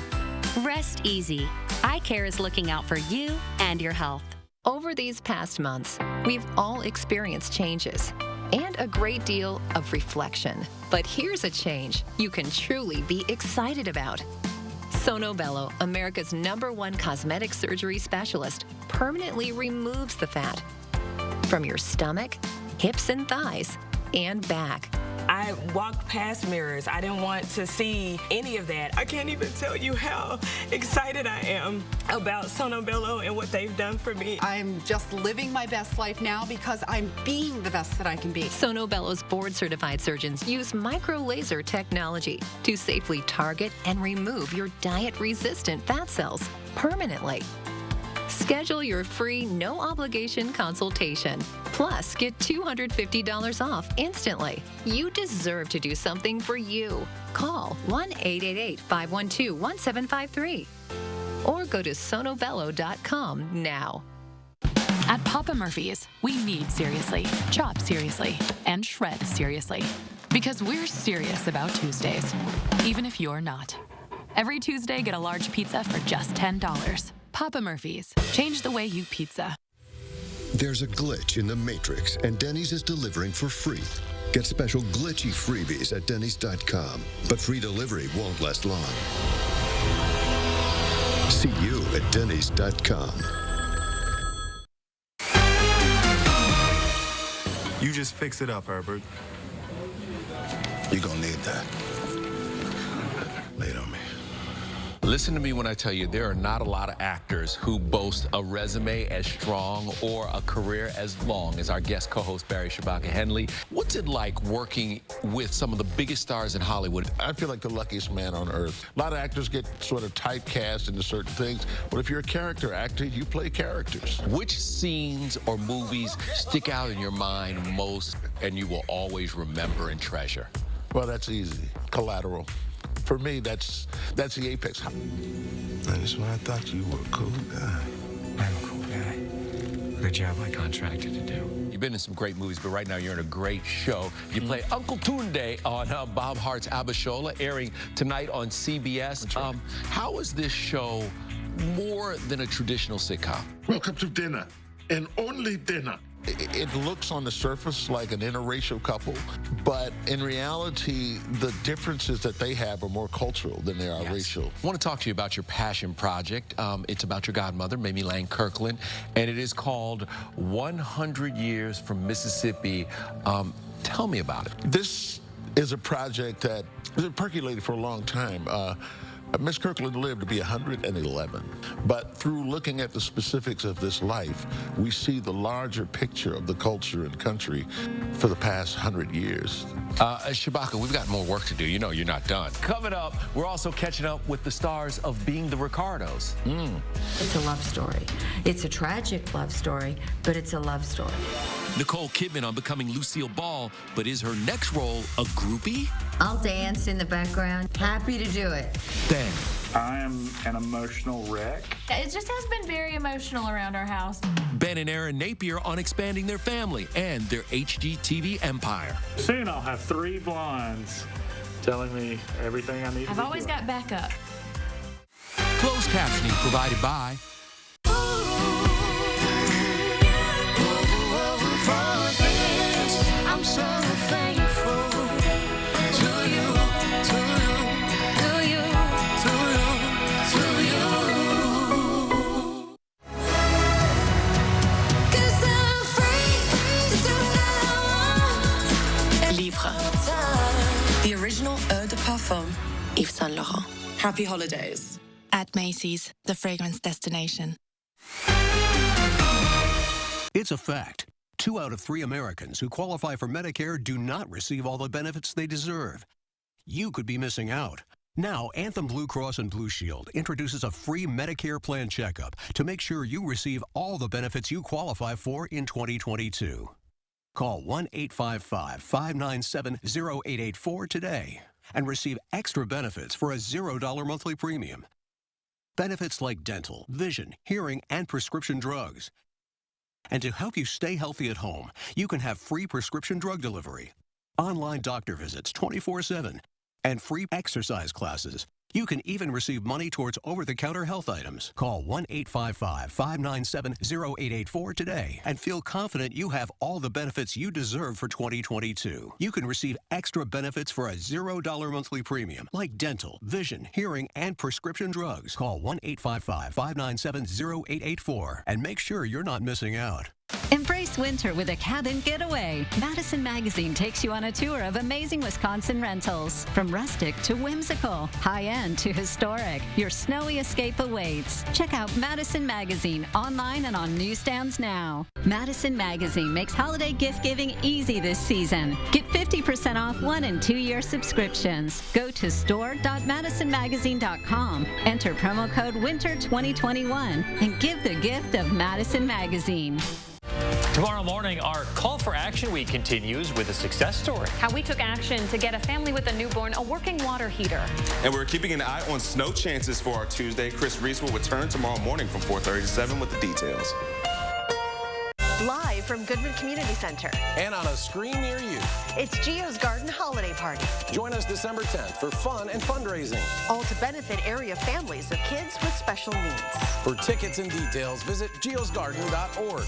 Rest easy. Eye Care is looking out for you and your health. Over these past months, we've all experienced changes and a great deal of reflection. But here's a change you can truly be excited about. Sono Bello, America's #1 cosmetic surgery specialist, permanently removes the fat from your stomach, hips and thighs, and back. I walked past mirrors. I didn't want to see any of that. I can't even tell you how excited I am about Sono Bello and what they've done for me. I'm just living my best life now because I'm being the best that I can be. Sono Bello's board-certified surgeons use micro-laser technology to safely target and remove your diet-resistant fat cells permanently. Schedule your free, no-obligation consultation. Plus, get $250 off instantly. You deserve to do something for you. Call 1-888-512-1753 or go to sonobello.com now. At Papa Murphy's, we knead seriously, chop seriously, and shred seriously. Because we're serious about Tuesdays, even if you're not. Every Tuesday, get a large pizza for just $10. Papa Murphy's. Change the way you pizza. There's a glitch in the Matrix, and Denny's is delivering for free. Get special glitchy freebies at Denny's.com, but free delivery won't last long. See you at Denny's.com. You just fix it up, Herbert. You're gonna need that. Lay it on me. Listen to me when I tell you there are not a lot of actors who boast a resume as strong or a career as long as our guest co-host Barry Shabaka Henley. What's it like working with some of the biggest stars in Hollywood? I feel like the luckiest man on earth. A lot of actors get sort of typecast into certain things, but if you're a character actor, you play characters. Which scenes or movies stick out in your mind most and you will always remember and treasure? Well, that's easy. Collateral. For me, that's the apex. That's why I thought you were a cool guy. I'm a cool guy. Good job I contracted to do. You've been in some great movies, but right now you're in a great show. You play Uncle Tunde on Bob Hart's Abishola, airing tonight on CBS. Right. How is this show more than a traditional sitcom? Welcome to dinner, and only dinner. It looks on the surface like an interracial couple, but in reality, the differences that they have are more cultural than they are racial. I want to talk to you about your passion project. It's about your godmother, Mamie Lang Kirkland, and it is called 100 Years from Mississippi. Tell me about it. This is a project that has percolated for a long time. Miss Kirkland lived to be 111, but through looking at the specifics of this life, we see the larger picture of the culture and country for the past 100 years. Shabaka, we've got more work to do. You know you're not done. Coming up, we're also catching up with the stars of Being the Ricardos. It's a love story. It's a tragic love story, but it's a love story. Nicole Kidman on becoming Lucille Ball, but is her next role a groupie? I'll dance in the background. Happy to do it. Then I am an emotional wreck. It just has been very emotional around our house. Ben and Aaron Napier on expanding their family and their HGTV empire. Soon I'll have 3 blondes telling me everything I need to I've always got backup. Closed captioning provided by I'm so thankful to you, to you, to you, to you, to you. 'Cause I'm free to do what I want. Libre. The original eau de parfum, Yves Saint Laurent. Happy holidays. At Macy's, the fragrance destination. It's a fact. 2 out of 3 Americans who qualify for Medicare do not receive all the benefits they deserve. You could be missing out. Now, Anthem Blue Cross and Blue Shield introduces a free Medicare plan checkup to make sure you receive all the benefits you qualify for in 2022. Call 1-855-597-0884 today and receive extra benefits for a $0 monthly premium. Benefits like dental, vision, hearing, and prescription drugs. And to help you stay healthy at home, you can have free prescription drug delivery, online doctor visits 24/7, and free exercise classes. You can even receive money towards over-the-counter health items. Call 1-855-597-0884 today and feel confident you have all the benefits you deserve for 2022. You can receive extra benefits for a $0 monthly premium, like dental, vision, hearing, and prescription drugs. Call 1-855-597-0884 and make sure you're not missing out. Embrace winter with a cabin getaway. Madison Magazine takes you on a tour of amazing Wisconsin rentals. From rustic to whimsical, high-end to historic, your snowy escape awaits. Check out Madison Magazine online and on newsstands now. Madison Magazine makes holiday gift-giving easy this season. Get 50% off 1- and 2-year subscriptions. Go to store.madisonmagazine.com, enter promo code WINTER2021, and give the gift of Madison Magazine. Tomorrow morning, our Call for Action Week continues with a success story. How we took action to get a family with a newborn a working water heater. And we're keeping an eye on snow chances for our Tuesday. Chris Reese will return tomorrow morning from 4:30 to 7 with the details. Live from Goodman Community Center. And on a screen near you. It's Geo's Garden Holiday Party. Join us December 10th for fun and fundraising. All to benefit area families of kids with special needs. For tickets and details, visit geosgarden.org.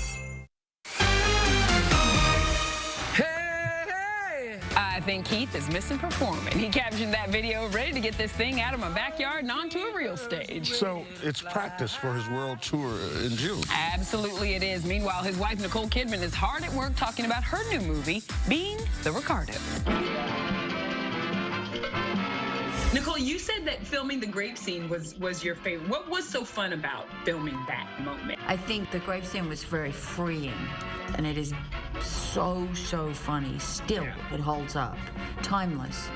I think Keith is missing performing. He captioned that video ready to get this thing out of my backyard and onto a real stage. So it's practice for his world tour in June. Absolutely it is. Meanwhile, his wife Nicole Kidman is hard at work talking about her new movie, Being the Ricardos. Nicole, you said that filming the grape scene was your favorite. What was so fun about filming that moment? I think the grape scene was very freeing, and it is so funny. Still, it holds up. Timeless.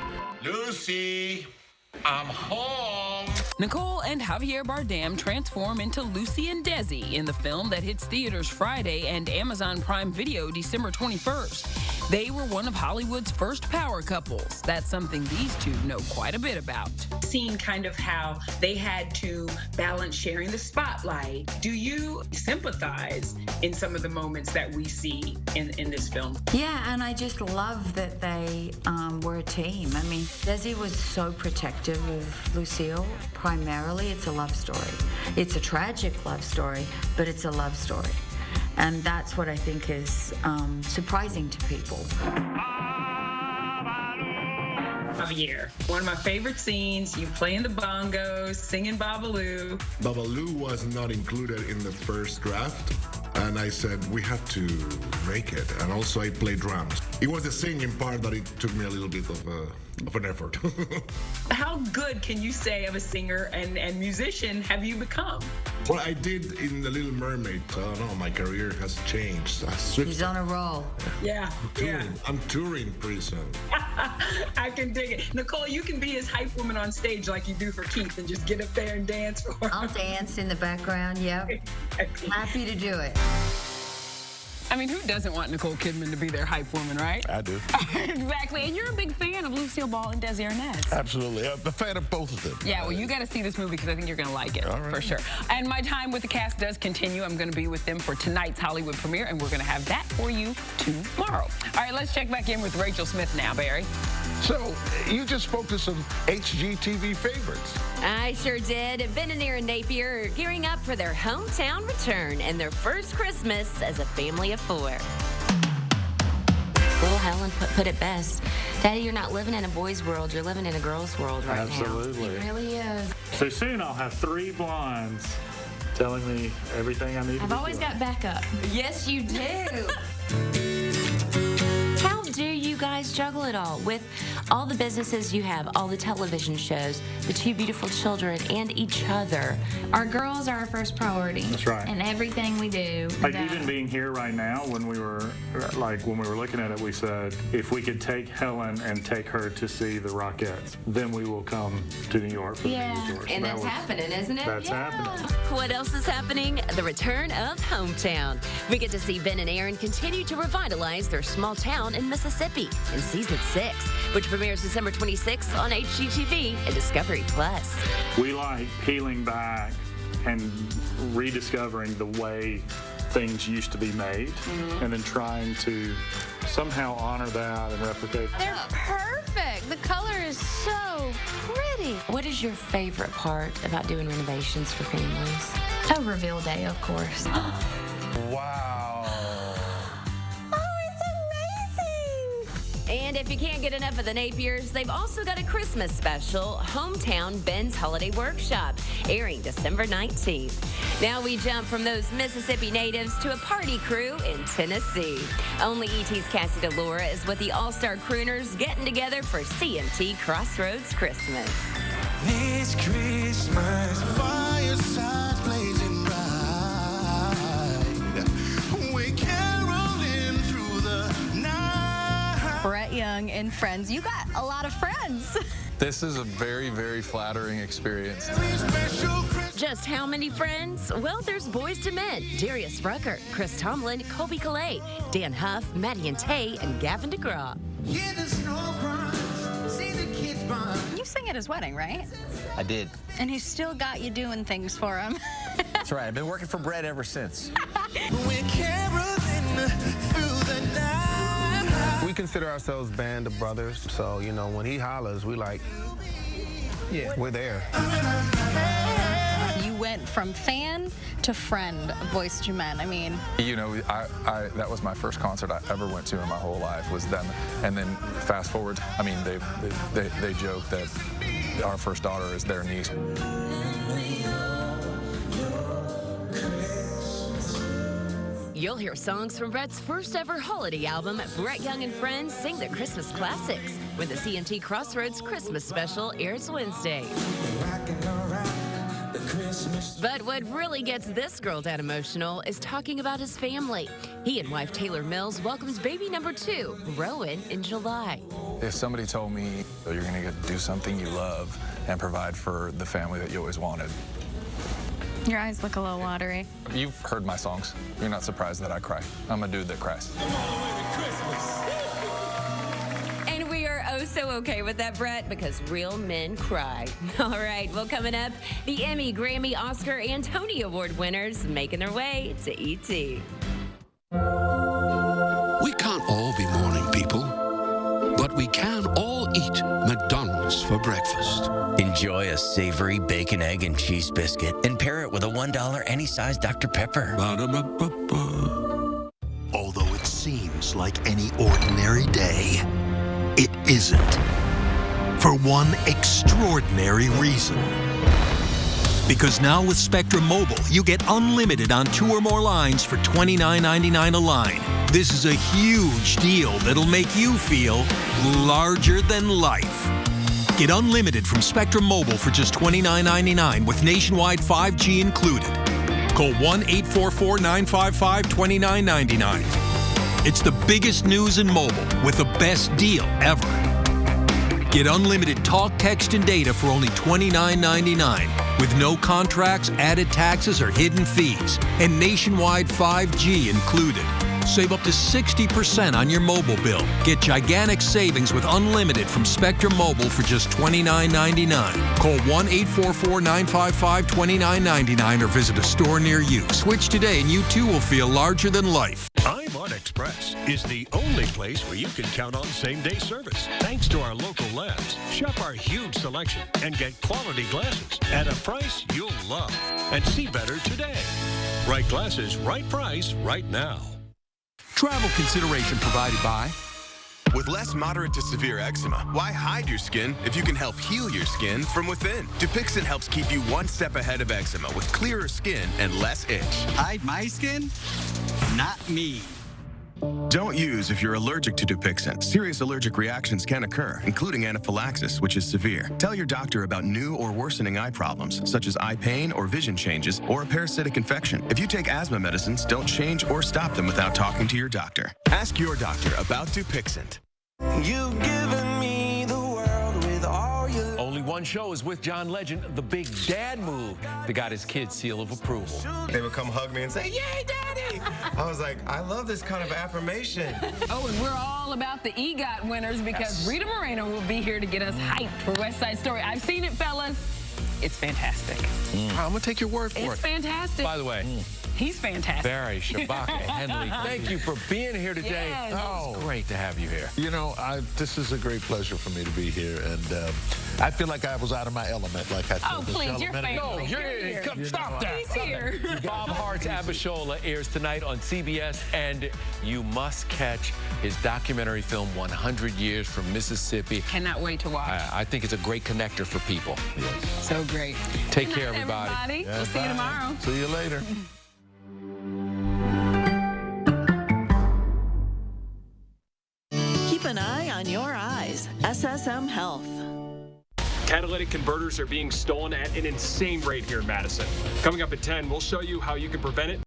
Lucy, I'm home. Nicole and Javier Bardem transform into Lucy and Desi in the film that hits theaters Friday and Amazon Prime Video December 21st. They were one of Hollywood's first power couples. That's something these two know quite a bit about. Seeing kind of how they had to balance sharing the spotlight. Do you sympathize in some of the moments that we see in this film? Yeah, and I just love that they were a team. I mean, Desi was so protective of Lucille. Primarily, it's a love story. It's a tragic love story, but it's a love story. And that's what I think is surprising to people. Javier, one of my favorite scenes, you playing the bongos, singing Babalu. Babalu was not included in the first draft, and I said, we have to make it. And also I play drums. It was the singing part that it took me a little bit of an effort. How good can you say of a singer and musician have you become? Well, I did in The Little Mermaid. I don't know, my career has changed. He's on a roll. Yeah, I'm touring pretty soon. I can dig it. Nicole, you can be his hype woman on stage like you do for Keith and just get up there and dance for him. I'll dance in the background, yep. Happy to do it. I mean, who doesn't want Nicole Kidman to be their hype woman, right? I do. Exactly. And you're a big fan of Lucille Ball and Desi Arnaz. Absolutely. I'm a fan of both of them. Yeah, well, you got to see this movie because I think you're going to like it, for sure. And my time with the cast does continue. I'm going to be with them for tonight's Hollywood premiere, and we're going to have that for you tomorrow. All right, let's check back in with Rachel Smith now, Barry. So, you just spoke to some HGTV favorites. I sure did. Ben and Erin Napier are gearing up for their hometown return and their first Christmas as a family of 4. Well, Helen put it best. Daddy, you're not living in a boy's world. You're living in a girl's world right now. Absolutely. It really is. So soon I'll have 3 blondes telling me everything I need to be I've always got backup. Yes, you do. How do you guys juggle it all with all the businesses you have, all the television shows, the 2 beautiful children, and each other? Our girls are our first priority. That's right. And everything we do. Like even being here right now, when we were looking at it, we said if we could take Helen and take her to see the Rockettes, then we will come to New York for the movie tour. And that's happening, isn't it? That's happening. What else is happening? The return of Hometown. We get to see Ben and Erin continue to revitalize their small town in Mississippi in season 6, which premieres December 26th on HGTV and Discovery Plus. We like peeling back and rediscovering the way things used to be made, and then trying to somehow honor that and replicate. They're perfect. The color is so pretty. What is your favorite part about doing renovations for families? Oh, reveal day, of course. Wow. And if you can't get enough of the Napiers, they've also got a Christmas special, Hometown Ben's Holiday Workshop, airing December 19th. Now we jump from those Mississippi natives to a party crew in Tennessee. Only ET's Cassie DeLora is with the all-star crooners getting together for CMT Crossroads Christmas. This Christmas, firesides blazing bright. We caroling through the night. Brett Young and friends. You got a lot of friends. This is a very, very flattering experience. Just how many friends? Well, there's Boys to Men, Darius Rucker, Chris Tomlin, Colby Calais, Dan Huff, Maddie and Tay, and Gavin DeGraw. You sang at his wedding, right? I did. And he still got you doing things for him. That's right. I've been working for Brett ever since. We consider ourselves band of brothers, so, you know, when he hollers, we like, yeah, we're there. You went from fan to friend of Boyz II Men. I mean, You know, that was my first concert I ever went to in my whole life was them. And then fast forward, I mean, they joke that our first daughter is their niece. You'll hear songs from Brett's first ever holiday album, Brett Young and Friends Sing the Christmas Classics, when the CMT Crossroads Christmas Special airs Wednesday. But what really gets this girl down emotional is talking about his family. He and wife Taylor Mills welcomes baby number 2, Rowan, in July. If somebody told me you're going to get to do something you love and provide for the family that you always wanted. your eyes look a little watery. You've heard my songs. You're not surprised that I cry. I'm a dude that cries. And we are oh so okay with that, Brett, because real men cry. All right, well, coming up, the Emmy, Grammy, Oscar, and Tony Award winners making their way to E.T. We can't all be morning people, but we can all eat McDonald's for breakfast. Enjoy a savory bacon, egg, and cheese biscuit and pair it with a $1 any size Dr. Pepper. Ba-da-ba-ba-ba. Although it seems like any ordinary day, it isn't. For one extraordinary reason. Because now with Spectrum Mobile, you get unlimited on 2 or more lines for $29.99 a line. This is a huge deal that'll make you feel larger than life. Get unlimited from Spectrum Mobile for just $29.99 with nationwide 5G included. Call 1-844-955-2999. It's the biggest news in mobile with the best deal ever. Get unlimited talk, text, and data for only $29.99 with no contracts, added taxes, or hidden fees, and nationwide 5G included. Save up to 60% on your mobile bill. Get gigantic savings with unlimited from Spectrum Mobile for just $29.99. Call 1-844-955-2999 or visit a store near you. Switch today and you too will feel larger than life. iMart Express is the only place where you can count on same-day service. Thanks to our local labs, shop our huge selection and get quality glasses at a price you'll love. And see better today. Right glasses, right price, right now. Travel consideration provided by... With less moderate to severe eczema, why hide your skin if you can help heal your skin from within? Dupixent helps keep you one step ahead of eczema with clearer skin and less itch. Hide my skin? Not me. Don't use if you're allergic to Dupixent. Serious allergic reactions can occur, including anaphylaxis, which is severe. Tell your doctor about new or worsening eye problems, such as eye pain or vision changes, or a parasitic infection. If you take asthma medicines, don't change or stop them without talking to your doctor. Ask your doctor about Dupixent. You've given me the world with all your... Only one show is with John Legend, the Big Dad Move, that got his kids' seal of approval. They would come hug me and say, "Yay, Daddy!" I was like, I love this kind of affirmation. Oh, and we're all about the EGOT winners because Rita Moreno will be here to get us hyped for West Side Story. I've seen it, fellas. It's fantastic. I'm going to take your word for it. It's fantastic. By the way, he's fantastic. Barry Shabaka Henley, thank you for being here today. Yes. Oh, it's great to have you here. You know, this is a great pleasure for me to be here, and I feel like I was out of my element, like I told please, Michelle you're a minute ago. family. You're You're here. come, stop that. He's here. Bob Hart's Abishola airs tonight on CBS, and you must catch his documentary film, 100 Years from Mississippi. Cannot wait to watch. I think it's a great connector for people. So great. Take Good care, night, everybody. Yeah, we'll see you tomorrow. See you later. Keep an eye on your eyes. SSM Health. Catalytic converters are being stolen at an insane rate here in Madison. Coming up at 10, we'll show you how you can prevent it.